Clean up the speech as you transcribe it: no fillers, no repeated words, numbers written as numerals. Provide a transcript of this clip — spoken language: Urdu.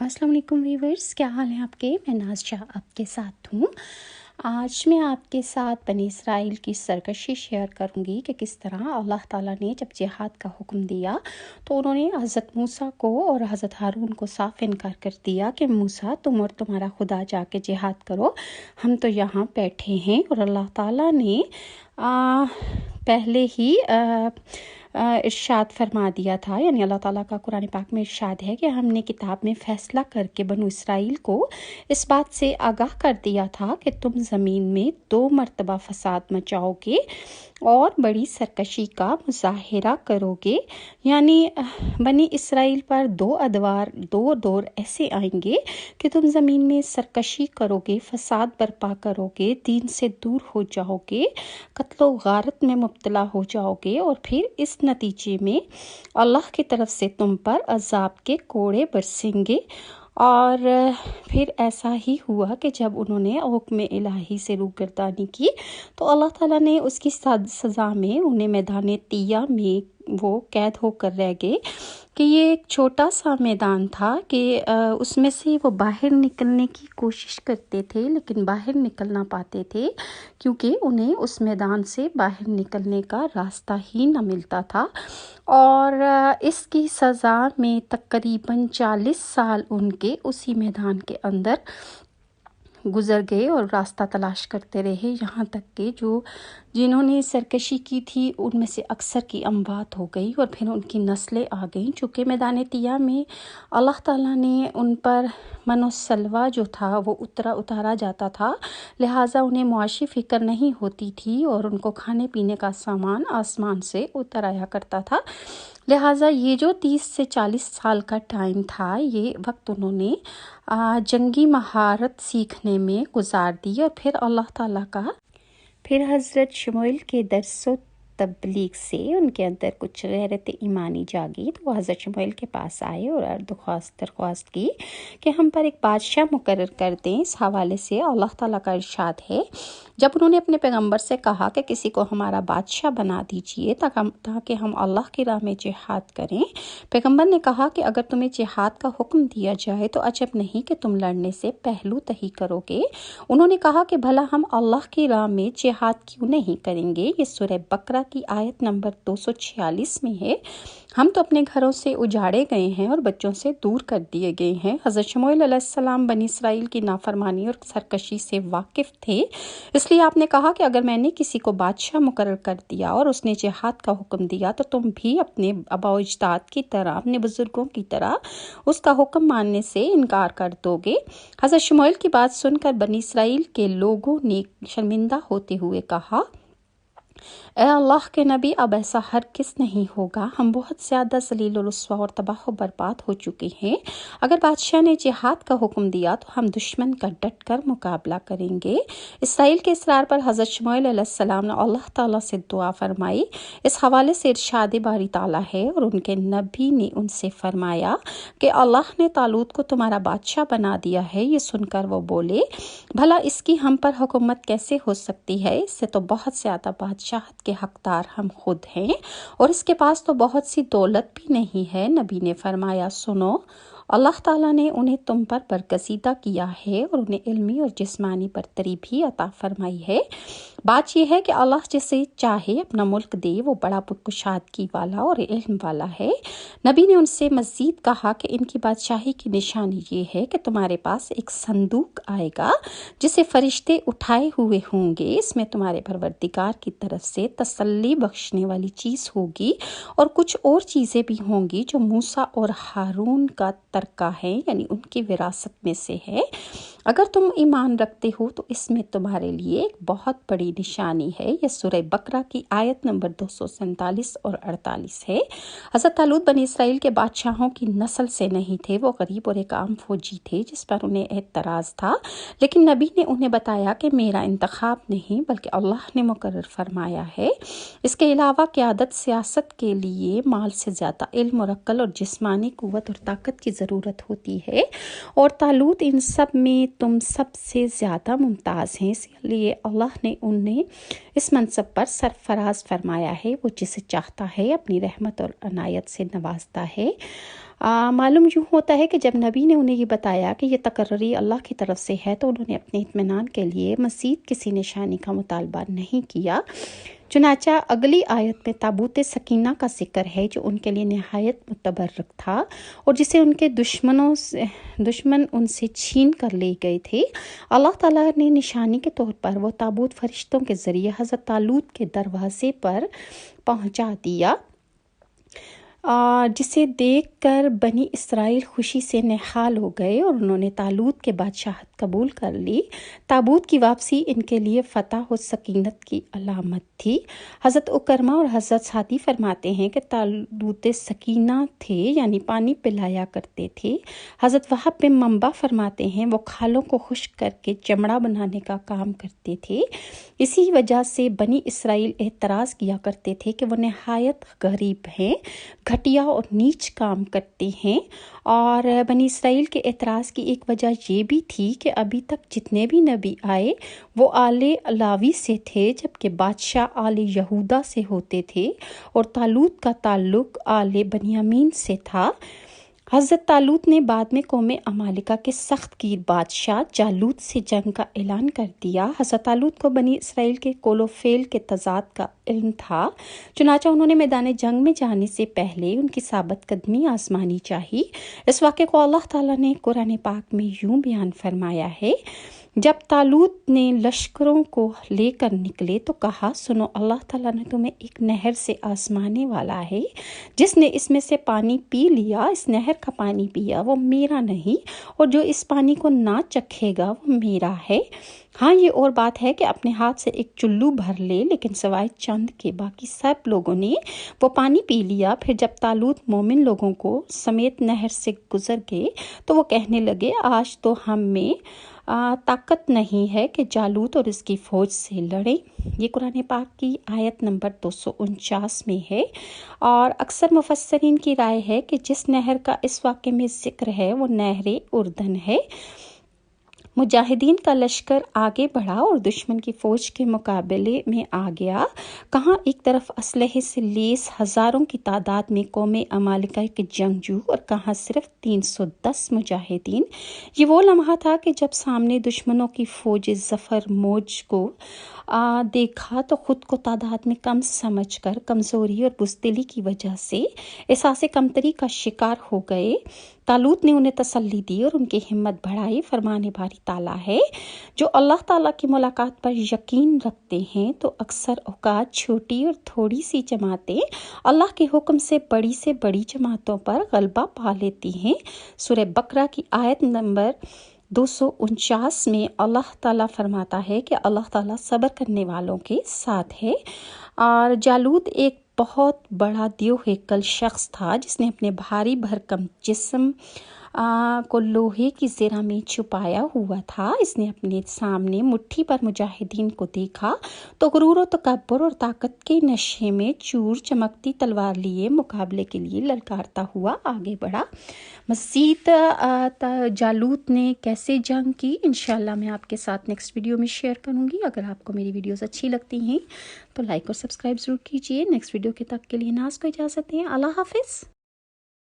السلام علیکم ویورز، کیا حال ہیں آپ کے؟ میں ناز شاہ آپ کے ساتھ ہوں۔ آج میں آپ کے ساتھ بنی اسرائیل کی سرکشی شیئر کروں گی کہ کس طرح اللہ تعالیٰ نے جب جہاد کا حکم دیا تو انہوں نے حضرت موسیٰ کو اور حضرت ہارون کو صاف انکار کر دیا کہ موسیٰ تم اور تمہارا خدا جا کے جہاد کرو، ہم تو یہاں بیٹھے ہیں۔ اور اللہ تعالیٰ نے پہلے ہی ارشاد فرما دیا تھا، یعنی اللہ تعالیٰ کا قرآن پاک میں ارشاد ہے کہ ہم نے کتاب میں فیصلہ کر کے بنو اسرائیل کو اس بات سے آگاہ کر دیا تھا کہ تم زمین میں 2 مرتبہ فساد مچاؤ گے اور بڑی سرکشی کا مظاہرہ کرو گے، یعنی بنی اسرائیل پر 2 دور ایسے آئیں گے کہ تم زمین میں سرکشی کرو گے، فساد برپا کرو گے، دین سے دور ہو جاؤ گے، قتل و غارت میں مبتلا ہو جاؤ گے، اور پھر اس نتیجے میں اللہ کی طرف سے تم پر عذاب کے کوڑے برسیں گے۔ اور پھر ایسا ہی ہوا کہ جب انہوں نے حکم الہی سے روگردانی کی تو اللہ تعالیٰ نے اس کی سزا میں انہیں میدان طیہ میں وہ قید ہو کر رہ گئے کہ یہ ایک چھوٹا سا میدان تھا کہ اس میں سے وہ باہر نکلنے کی کوشش کرتے تھے لیکن باہر نکل نہ پاتے تھے، کیونکہ انہیں اس میدان سے باہر نکلنے کا راستہ ہی نہ ملتا تھا۔ اور اس کی سزا میں تقریباً 40 سال ان کے اسی میدان کے اندر گزر گئے اور راستہ تلاش کرتے رہے، یہاں تک کہ جنہوں نے سرکشی کی تھی ان میں سے اکثر کی اموات ہو گئی اور پھر ان کی نسلیں آ گئیں۔ چونکہ میدان طیہ میں اللہ تعالیٰ نے ان پر من و سلوہ جو تھا وہ اتارا جاتا تھا، لہٰذا انہیں معاشی فکر نہیں ہوتی تھی اور ان کو کھانے پینے کا سامان آسمان سے اتر آیا کرتا تھا، لہٰذا یہ جو 30 سے 40 سال کا ٹائم تھا یہ وقت انہوں نے جنگی مہارت سیکھنے میں گزار دی۔ اور پھر اللہ تعالیٰ کا حضرت شموئیل کے درس و تبلیغ سے ان کے اندر کچھ غیرت ایمانی جاگی تو وہ حضرت شموئیل کے پاس آئے اور درخواست کی کہ ہم پر ایک بادشاہ مقرر کر دیں۔ اس حوالے سے اللہ تعالیٰ کا ارشاد ہے، جب انہوں نے اپنے پیغمبر سے کہا کہ کسی کو ہمارا بادشاہ بنا دیجئے تاکہ ہم اللہ کی راہ میں جہاد کریں، پیغمبر نے کہا کہ اگر تمہیں جہاد کا حکم دیا جائے تو عجب نہیں کہ تم لڑنے سے پہلو تہی کرو گے۔ انہوں نے کہا کہ بھلا ہم اللہ کی راہ میں جہاد کیوں نہیں کریں گے؟ یہ سورہ بقرہ کی آیت نمبر 246 میں ہے۔ ہم تو اپنے گھروں سے اجاڑے گئے ہیں اور بچوں سے دور کر دیے گئے ہیں۔ حضرت شموئیل علیہ السلام بنی اسرائیل کی نافرمانی اور سرکشی سے واقف تھے، اس لیے آپ نے کہا کہ اگر میں نے کسی کو بادشاہ مقرر کر دیا اور اس نے جہاد کا حکم دیا تو تم بھی اپنے آباء و اجداد کی طرح، اپنے بزرگوں کی طرح اس کا حکم ماننے سے انکار کر دو گے۔ حضرت شموئیل کی بات سن کر بنی اسرائیل کے لوگوں نے شرمندہ ہوتے ہوئے کہا، اے اللہ کے نبی، اب ایسا ہرگز نہیں ہوگا، ہم بہت زیادہ ذلیل و رسوا اور تباہ و برباد ہو چکے ہیں۔ اگر بادشاہ نے جہاد کا حکم دیا تو ہم دشمن کا ڈٹ کر مقابلہ کریں گے۔ اسرائیل کے اصرار پر حضرت شموئیل علیہ السلام نے اللہ تعالیٰ سے دعا فرمائی۔ اس حوالے سے ارشاد باری تعالیٰ ہے، اور ان کے نبی نے ان سے فرمایا کہ اللہ نے طالوت کو تمہارا بادشاہ بنا دیا ہے۔ یہ سن کر وہ بولے، بھلا اس کی ہم پر حکومت کیسے ہو سکتی ہے؟ اس سے تو بہت زیادہ بادشاہت کے حقدار ہم خود ہیں، اور اس کے پاس تو بہت سی دولت بھی نہیں ہے۔ نبی نے فرمایا، سنو، اللہ تعالیٰ نے انہیں تم پر برگزیدہ کیا ہے اور انہیں علمی اور جسمانی برتری بھی عطا فرمائی ہے۔ بات یہ ہے کہ اللہ جسے چاہے اپنا ملک دے، وہ بڑا کشادگی والا اور علم والا ہے۔ نبی نے ان سے مزید کہا کہ ان کی بادشاہی کی نشانی یہ ہے کہ تمہارے پاس ایک صندوق آئے گا جسے فرشتے اٹھائے ہوئے ہوں گے، اس میں تمہارے پروردگار کی طرف سے تسلی بخشنے والی چیز ہوگی اور کچھ اور چیزیں بھی ہوں گی جو موسیٰ اور ہارون کا ترکہ ہے، یعنی ان کی وراثت میں سے ہے۔ اگر تم ایمان رکھتے ہو تو اس میں تمہارے لیے ایک بہت بڑی نشانی ہے۔ یہ سورہ بقرہ کی آیت نمبر 247 اور 48 ہے۔ حضرت طالوت بنی اسرائیل کے بادشاہوں کی نسل سے نہیں تھے، وہ غریب اور ایک عام فوجی تھے جس پر انہیں اعتراض تھا، لیکن نبی نے انہیں بتایا کہ میرا انتخاب نہیں بلکہ اللہ نے مقرر فرمایا ہے۔ اس کے علاوہ قیادت سیاست کے لیے مال سے زیادہ علم اور عقل اور جسمانی قوت اور طاقت کی ضرورت ہوتی ہے، اور طالوت ان سب میں تم سب سے زیادہ ممتاز ہیں، اس لیے اللہ نے انہیں اس منصب پر سرفراز فرمایا ہے۔ وہ جسے چاہتا ہے اپنی رحمت اور عنایت سے نوازتا ہے۔ معلوم یوں ہوتا ہے کہ جب نبی نے انہیں یہ بتایا کہ یہ تقرری اللہ کی طرف سے ہے تو انہوں نے اپنے اطمینان کے لیے مزید کسی نشانی کا مطالبہ نہیں کیا۔ چنانچہ اگلی آیت میں تابوت سکینہ کا ذکر ہے جو ان کے لیے نہایت متبرک تھا اور جسے ان کے دشمن ان سے چھین کر لے گئے تھے۔ اللہ تعالیٰ نے نشانی کے طور پر وہ تابوت فرشتوں کے ذریعے حضرت طالوت کے دروازے پر پہنچا دیا، جسے دیکھ کر بنی اسرائیل خوشی سے نہال ہو گئے اور انہوں نے طالوت کے بادشاہت قبول کر لی۔ تابوت کی واپسی ان کے لیے فتح و سکینت کی علامت تھی۔ حضرت اکرمہ اور حضرت سعدی فرماتے ہیں کہ تابوت سکینہ تھے یعنی پانی پلایا کرتے تھے۔ حضرت وہب بن منبع فرماتے ہیں وہ کھالوں کو خشک کر کے چمڑا بنانے کا کام کرتے تھے۔ اسی وجہ سے بنی اسرائیل اعتراض کیا کرتے تھے کہ وہ نہایت غریب ہیں، گھٹیا اور نیچ کام کرتے ہیں، اور بنی اسرائیل کے اعتراض کی ایک وجہ یہ بھی تھی کہ ابھی تک جتنے بھی نبی آئے وہ آل لاوی سے تھے جبکہ بادشاہ آل یہودا سے ہوتے تھے اور طالوت کا تعلق آل بنیامین سے تھا۔ حضرت طالوت نے بعد میں قوم عمالقہ کے سخت گیر بادشاہ جالوت سے جنگ کا اعلان کر دیا۔ حضرت طالوت کو بنی اسرائیل کے قول و فعل کے تضاد کا علم تھا، چنانچہ انہوں نے میدان جنگ میں جانے سے پہلے ان کی ثابت قدمی آزمانی چاہی۔ اس واقعے کو اللہ تعالیٰ نے قرآن پاک میں یوں بیان فرمایا ہے، جب طالوت نے لشکروں کو لے کر نکلے تو کہا، سنو اللہ تعالیٰ نے تمہیں ایک نہر سے آزمانے والا ہے، جس نے اس میں سے پانی پی لیا، اس نہر کا پانی پیا، وہ میرا نہیں، اور جو اس پانی کو نہ چکھے گا وہ میرا ہے۔ ہاں یہ اور بات ہے کہ اپنے ہاتھ سے ایک چلو بھر لے، لیکن سوائے چند کے باقی سب لوگوں نے وہ پانی پی لیا۔ پھر جب طالوت مومن لوگوں کو سمیت نہر سے گزر گئے تو وہ کہنے لگے، آج تو ہم میں طاقت نہیں ہے کہ جالوت اور اس کی فوج سے لڑیں۔ یہ قرآن پاک کی آیت نمبر 249 میں ہے، اور اکثر مفسرین کی رائے ہے کہ جس نہر کا اس واقعے میں ذکر ہے وہ نہر اردن ہے۔ مجاہدین کا لشکر آگے بڑھا اور دشمن کی فوج کے مقابلے میں آ گیا۔ کہاں ایک طرف اسلحے سے لیس ہزاروں کی تعداد میں قوم عمالقہ کے جنگجو اور کہاں صرف 310 مجاہدین۔ یہ وہ لمحہ تھا کہ جب سامنے دشمنوں کی فوج ظفر موج کو دیکھا تو خود کو تعداد میں کم سمجھ کر کمزوری اور بزدلی کی وجہ سے احساس کمتری کا شکار ہو گئے۔ طالوت نے انہیں تسلی دی اور ان کی ہمت بڑھائی۔ فرمان باری تعالیٰ ہے، جو اللہ تعالیٰ کی ملاقات پر یقین رکھتے ہیں تو اکثر اوقات چھوٹی اور تھوڑی سی جماعتیں اللہ کے حکم سے بڑی جماعتوں پر غلبہ پا لیتی ہیں۔ سورہ بقرہ کی آیت نمبر 249 میں اللہ تعالیٰ فرماتا ہے کہ اللہ تعالیٰ صبر کرنے والوں کے ساتھ ہے۔ اور جالوت ایک بہت بڑا دیو ہیکل شخص تھا جس نے اپنے بھاری بھرکم جسم کو لوہے کی زرہ میں چھپایا ہوا تھا۔ اس نے اپنے سامنے مٹھی پر مجاہدین کو دیکھا تو غرور و تکبر اور طاقت کے نشے میں چور چمکتی تلوار لیے مقابلے کے لیے للکارتا ہوا آگے بڑھا۔ مزید جالوت نے کیسے جنگ کی انشاءاللہ میں آپ کے ساتھ نیکسٹ ویڈیو میں شیئر کروں گی۔ اگر آپ کو میری ویڈیوز اچھی لگتی ہیں تو لائک اور سبسکرائب ضرور کیجیے۔ نیکسٹ ویڈیو کے تک کے لیے ناز کو اجازت دیں۔ اللہ حافظ۔